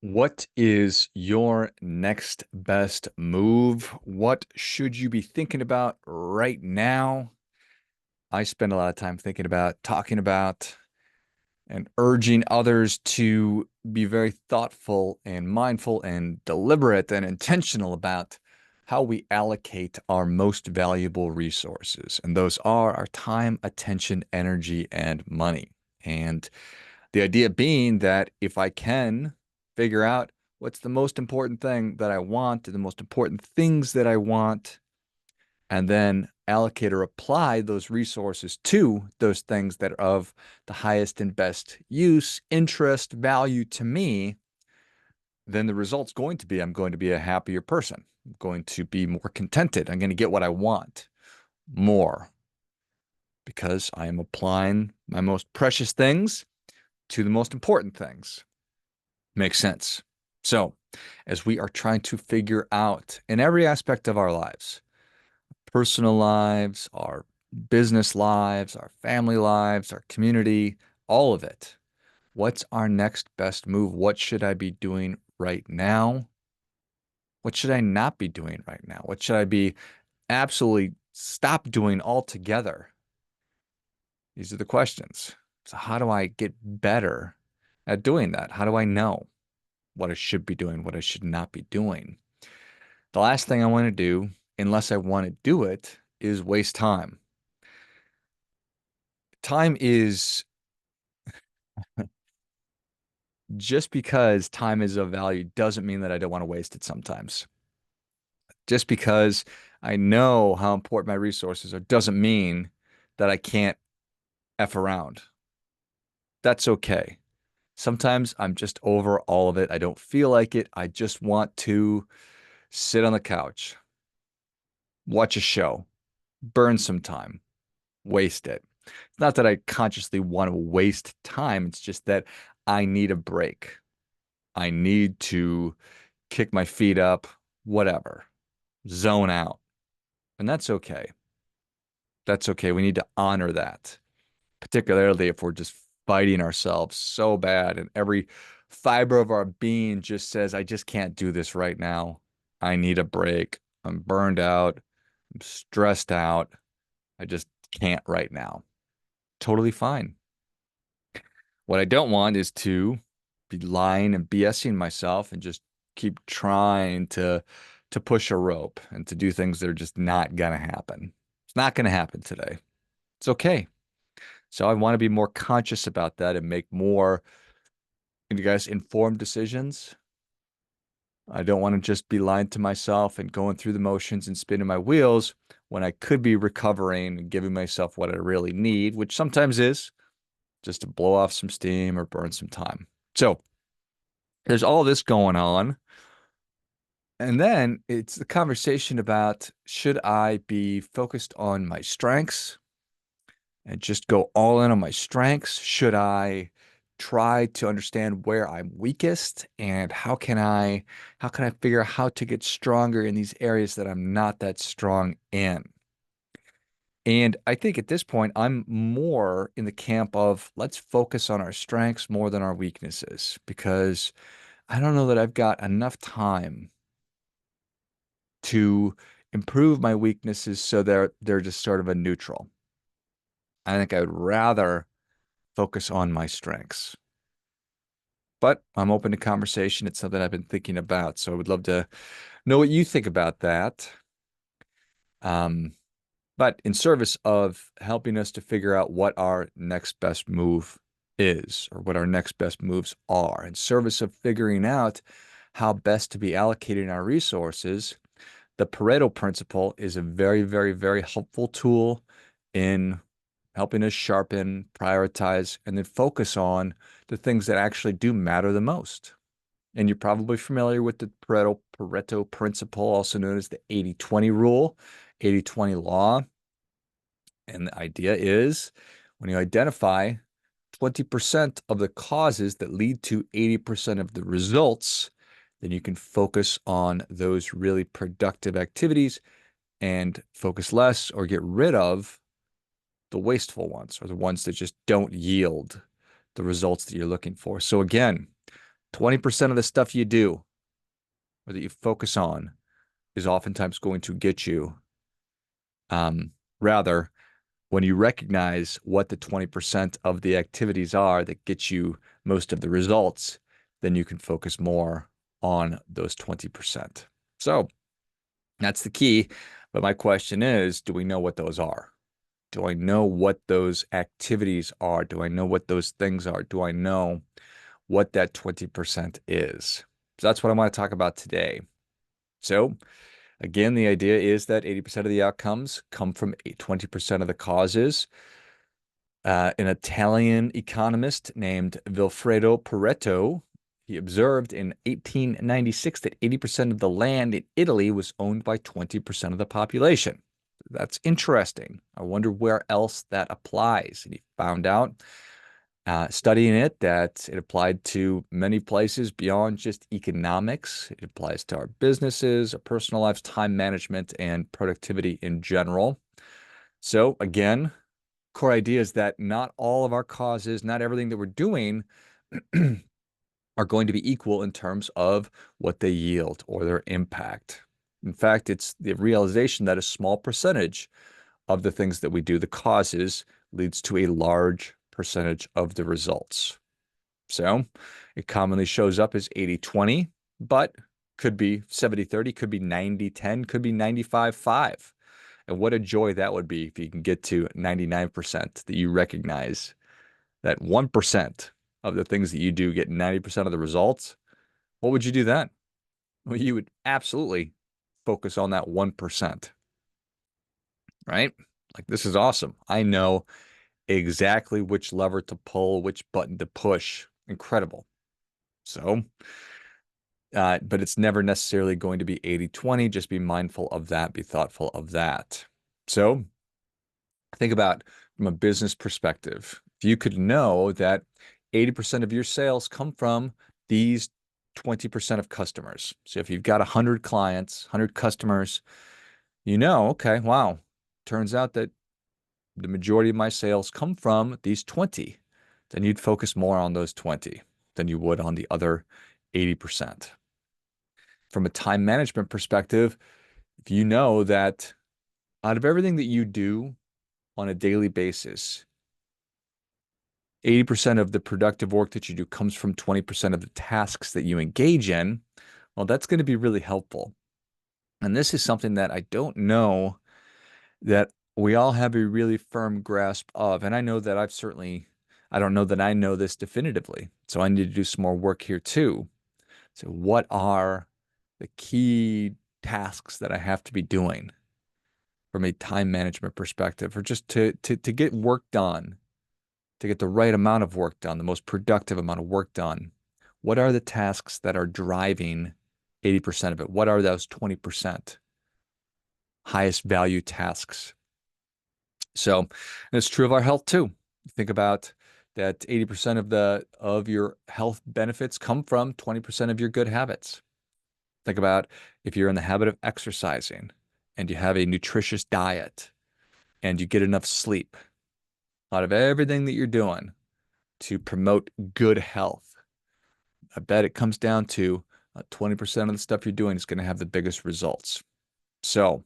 What is your next best move? What should you be thinking about right now? I spend a lot of time thinking about, talking about, and urging others to be very thoughtful and mindful and deliberate and intentional about how we allocate our most valuable resources. And those are our time, attention, energy, and money. And the idea being that if I can figure out what's the most important thing that I want, the most important things that I want, and then allocate or apply those resources to those things that are of the highest and best use, interest, value to me, then the result's going to be I'm going to be a happier person. I'm going to be more contented. I'm going to get what I want more because I am applying my most precious things to the most important things. Makes sense. So, as we are trying to figure out in every aspect of our lives, personal lives, our business lives, our family lives, our community, all of it, what's our next best move? What should I be doing right now? What should I not be doing right now? What should I be absolutely stop doing altogether? These are the questions. So, how do I get better at doing that? How do I know what I should be doing, what I should not be doing? The last thing I want to do, unless I want to do it, is waste time. Time is just because time is of value doesn't mean that I don't want to waste it sometimes. Just because I know how important my resources are doesn't mean that I can't F around. That's okay. Sometimes I'm just over all of it. I don't feel like it. I just want to sit on the couch, watch a show, burn some time, waste it. It's not that I consciously want to waste time. It's just that I need a break. I need to kick my feet up, whatever, zone out. And that's okay. That's okay. We need to honor that, particularly if we're just fighting ourselves so bad and every fiber of our being just says, I just can't do this right now. I need a break. I'm burned out. I'm stressed out. I just can't right now. Totally fine. What I don't want is to be lying and BSing myself and just keep trying to push a rope and to do things that are just not gonna happen. It's not gonna happen today. It's okay. So I want to be more conscious about that and make more, you guys, informed decisions. I don't want to just be lying to myself and going through the motions and spinning my wheels when I could be recovering and giving myself what I really need, which sometimes is just to blow off some steam or burn some time. So there's all this going on. And then it's the conversation about should I be focused on my strengths and just go all in on my strengths? Should I try to understand where I'm weakest and how can I figure out how to get stronger in these areas that I'm not that strong in? And I think at this point, I'm more in the camp of let's focus on our strengths more than our weaknesses because I don't know that I've got enough time to improve my weaknesses so they're just sort of a neutral. I think I would rather focus on my strengths. But I'm open to conversation. It's something I've been thinking about. So I would love to know what you think about that. Um, but in service of helping us to figure out what our next best move is or what our next best moves are, in service of figuring out how best to be allocating our resources, the Pareto Principle is a very, very, very helpful tool in helping us sharpen, prioritize, and then focus on the things that actually do matter the most. And you're probably familiar with the Pareto Principle, also known as the 80-20 rule, 80-20 law. And the idea is when you identify 20% of the causes that lead to 80% of the results, then you can focus on those really productive activities and focus less or get rid of the wasteful ones or the ones that just don't yield the results that you're looking for. So again, 20% of the stuff you do or that you focus on is oftentimes going to get you. Rather, when you recognize what the 20% of the activities are that get you most of the results, then you can focus more on those 20%. So that's the key. But my question is, do we know what those are? Do I know what those activities are? Do I know what those things are? Do I know what that 20% is? So that's what I want to talk about today. So again, the idea is that 80% of the outcomes come from 20% of the causes. An Italian economist named Vilfredo Pareto, he observed in 1896 that 80% of the land in Italy was owned by 20% of the population. That's interesting. I wonder where else that applies. And he found out, studying it, that it applied to many places beyond just economics. It applies to our businesses, our personal lives, time management, and productivity in general. So again, core idea is that not all of our causes, not everything that we're doing are going to be equal in terms of what they yield or their impact. In fact, it's the realization that a small percentage of the things that we do, the causes, leads to a large percentage of the results. So it commonly shows up as 80-20, but could be 70-30, could be 90-10, could be 95-5. And what a joy that would be if you can get to 99% that you recognize that 1% of the things that you do get 90% of the results. What would you do then? Well, you would absolutely focus on that 1%, right? Like, this is awesome. I know exactly which lever to pull, which button to push. Incredible. So, but it's never necessarily going to be 80-20. Just be mindful of that. Be thoughtful of that. So think about from a business perspective. If you could know that 80% of your sales come from these 20% of customers. So if you've got 100 clients, 100 customers, okay, wow, turns out that the majority of my sales come from these 20. Then you'd focus more on those 20 than you would on the other 80%. From a time management perspective, if you know that out of everything that you do on a daily basis, 80% of the productive work that you do comes from 20% of the tasks that you engage in, well, that's going to be really helpful. And this is something that I don't know that we all have a really firm grasp of. And I know that I don't know that I know this definitively. So I need to do some more work here too. So what are the key tasks that I have to be doing from a time management perspective, or just to get work done, to get the right amount of work done, the most productive amount of work done? What are the tasks that are driving 80% of it? What are those 20% highest value tasks? So, and it's true of our health too. Think about that 80% of your health benefits come from 20% of your good habits. Think about if you're in the habit of exercising and you have a nutritious diet and you get enough sleep, out of everything that you're doing to promote good health, I bet it comes down to 20% of the stuff you're doing is going to have the biggest results. So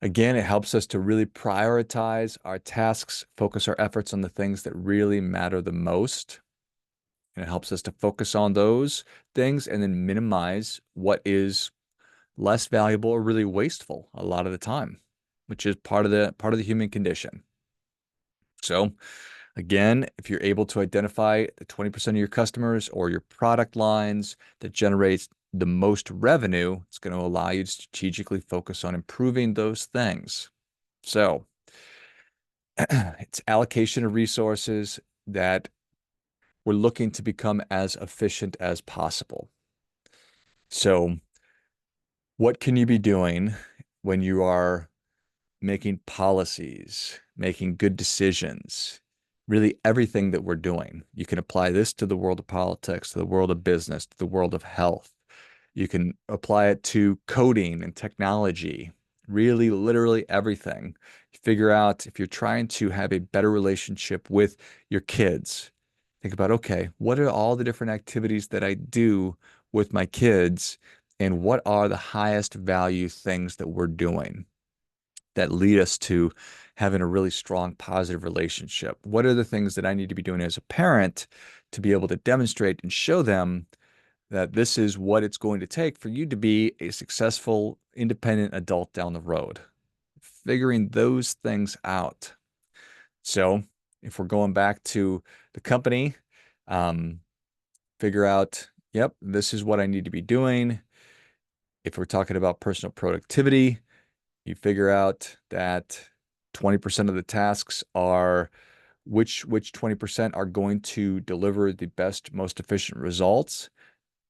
again, it helps us to really prioritize our tasks, focus our efforts on the things that really matter the most. And it helps us to focus on those things and then minimize what is less valuable or really wasteful a lot of the time, which is part of the human condition. So again, if you're able to identify the 20% of your customers or your product lines that generates the most revenue, it's going to allow you to strategically focus on improving those things. So it's allocation of resources that we're looking to become as efficient as possible. So what can you be doing when you are making policies, making good decisions, really everything that we're doing? You can apply this to the world of politics, to the world of business, to the world of health. You can apply it to coding and technology, really literally everything. Figure out if you're trying to have a better relationship with your kids, Think about, okay, what are all the different activities that I do with my kids, and what are the highest value things that we're doing that lead us to having a really strong positive relationship? What are the things that I need to be doing as a parent to be able to demonstrate and show them that this is what it's going to take for you to be a successful, independent adult down the road? Figuring those things out. So, if we're going back to the company, um, figure out, yep, this is what I need to be doing. If we're talking about personal productivity, you figure out that 20% of the tasks are which 20% are going to deliver the best, most efficient results.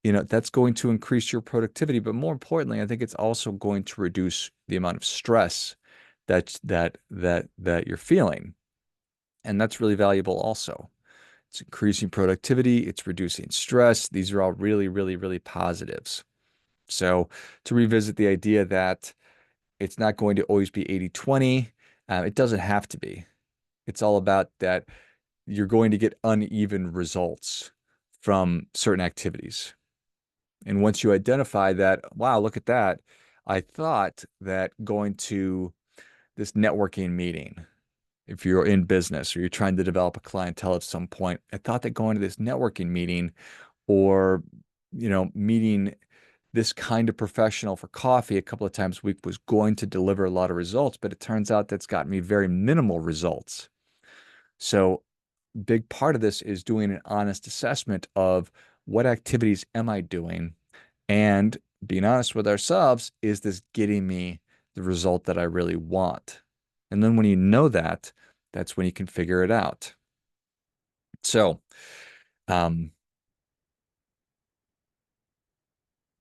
That's going to increase your productivity, but more importantly, I think it's also going to reduce the amount of stress that you're feeling. And that's really valuable also. It's increasing productivity, it's reducing stress. These are all really, really, really positives. So to revisit the idea that it's not going to always be 80-20, it doesn't have to be. It's all about that you're going to get uneven results from certain activities. And once you identify that, wow, look at that. I thought that going to this networking meeting, if you're in business or you're trying to develop a clientele at some point, I thought that going to this networking meeting or, meeting this kind of professional for coffee a couple of times a week was going to deliver a lot of results, but it turns out that's gotten me very minimal results. So, big part of this is doing an honest assessment of what activities am I doing, and being honest with ourselves, is this getting me the result that I really want? And then when you know that, that's when you can figure it out. So, um,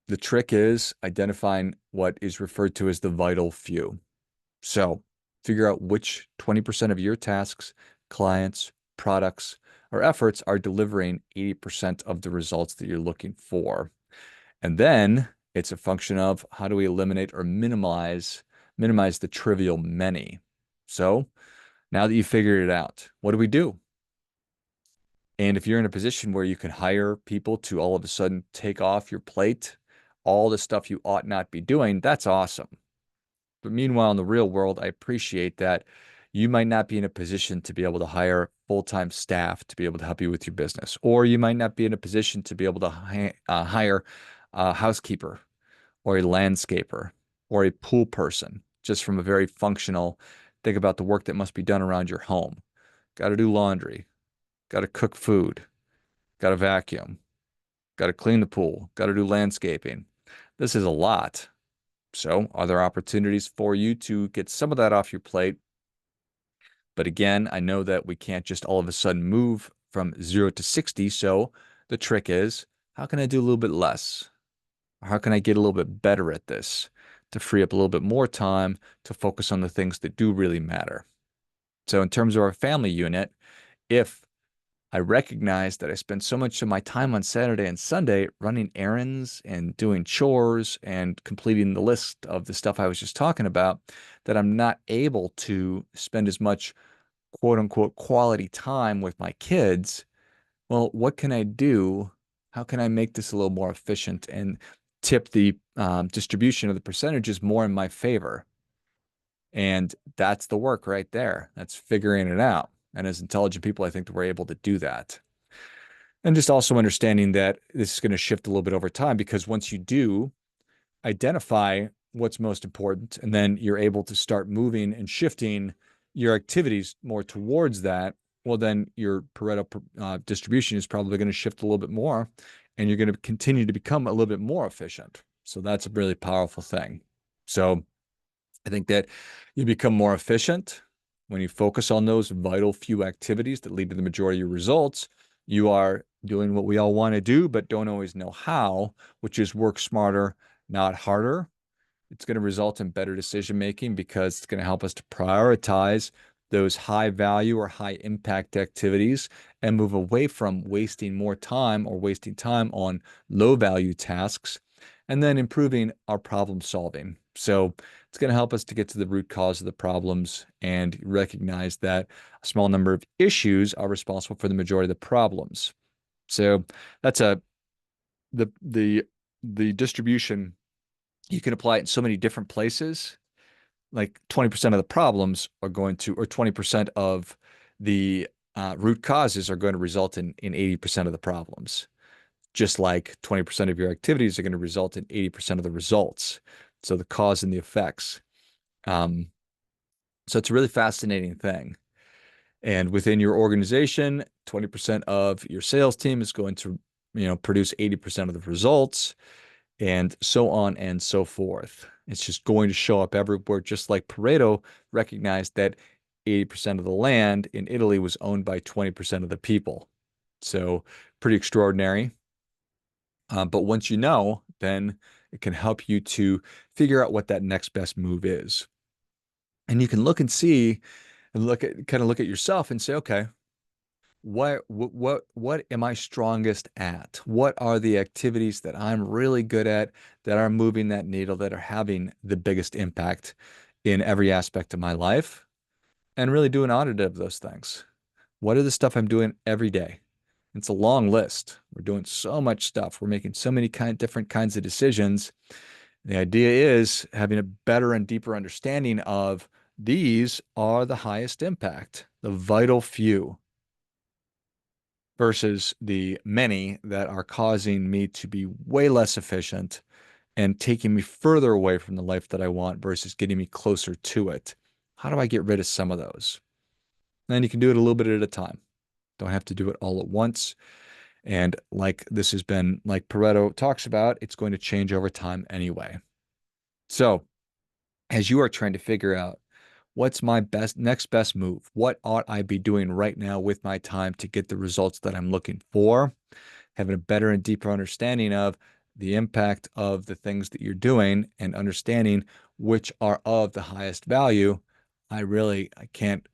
the trick is identifying what is referred to as the vital few. So, figure out which 20% of your tasks, clients, products, or efforts are delivering 80% of the results that you're looking for. And then it's a function of how do we eliminate or minimize the trivial many. So, now that you've figured it out, what do we do? And if you're in a position where you can hire people to all of a sudden take off your plate all the stuff you ought not be doing, that's awesome. But meanwhile, in the real world, I appreciate that you might not be in a position to be able to hire full-time staff to be able to help you with your business, or you might not be in a position to be able to hire a housekeeper or a landscaper or a pool person, just from a very functional, think about the work that must be done around your home. Got to do laundry, got to cook food, got to vacuum, got to clean the pool, got to do landscaping. This is a lot. So, are there opportunities for you to get some of that off your plate? But again, I know that we can't just all of a sudden move from 0 to 60. So, the trick is, how can I do a little bit less? How can I get a little bit better at this to free up a little bit more time to focus on the things that do really matter? So, in terms of our family unit, if I recognize that I spend so much of my time on Saturday and Sunday running errands and doing chores and completing the list of the stuff I was just talking about, that I'm not able to spend as much quote unquote quality time with my kids. Well, what can I do? How can I make this a little more efficient and tip the distribution of the percentages more in my favor? And that's the work right there. That's figuring it out. And as intelligent people, I think that we're able to do that. And just also understanding that this is going to shift a little bit over time, because once you do identify what's most important, and then you're able to start moving and shifting your activities more towards that, well, then your Pareto distribution is probably going to shift a little bit more, and you're going to continue to become a little bit more efficient. So that's a really powerful thing. So I think that you become more efficient when you focus on those vital few activities that lead to the majority of your results. You are doing what we all want to do, but don't always know how, which is work smarter, not harder. It's going to result in better decision making because it's going to help us to prioritize those high value or high impact activities and move away from wasting more time or wasting time on low value tasks, and then improving our problem solving So it's going to help us to get to the root cause of the problems and recognize that a small number of issues are responsible for the majority of the problems. So that's the the distribution. You can apply it in so many different places. Like 20% of the problems are going to, or 20% of the root causes are going to result in 80% of the problems. Just like 20% of your activities are going to result in 80% of the results. So the cause and the effects. Um, so it's a really fascinating thing. And within your organization, 20% of your sales team is going to, produce 80% of the results, and so on and so forth. It's just going to show up everywhere, just like Pareto recognized that 80% of the land in Italy was owned by 20% of the people. So pretty extraordinary. But once you know, then it can help you to figure out what that next best move is. And you can look and see and look at yourself and say, okay, what am I strongest at? What are the activities that I'm really good at that are moving that needle, that are having the biggest impact in every aspect of my life? And really do an audit of those things. What are the stuff I'm doing every day? It's a long list. We're doing so much stuff. We're making so many different kinds of decisions. The idea is having a better and deeper understanding of these are the highest impact, the vital few, versus the many that are causing me to be way less efficient and taking me further away from the life that I want versus getting me closer to it. How do I get rid of some of those? And you can do it a little bit at a time. Don't have to do it all at once. And like this has been, like Pareto talks about, it's going to change over time anyway. So as you are trying to figure out what's my next best move, what ought I be doing right now with my time to get the results that I'm looking for, having a better and deeper understanding of the impact of the things that you're doing and understanding which are of the highest value, I can't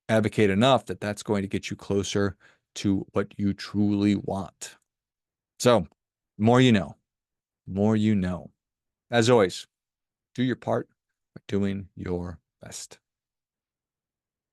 advocate enough that that's going to get you closer to what you truly want. So, more you know, more you know. As always, do your part by doing your best.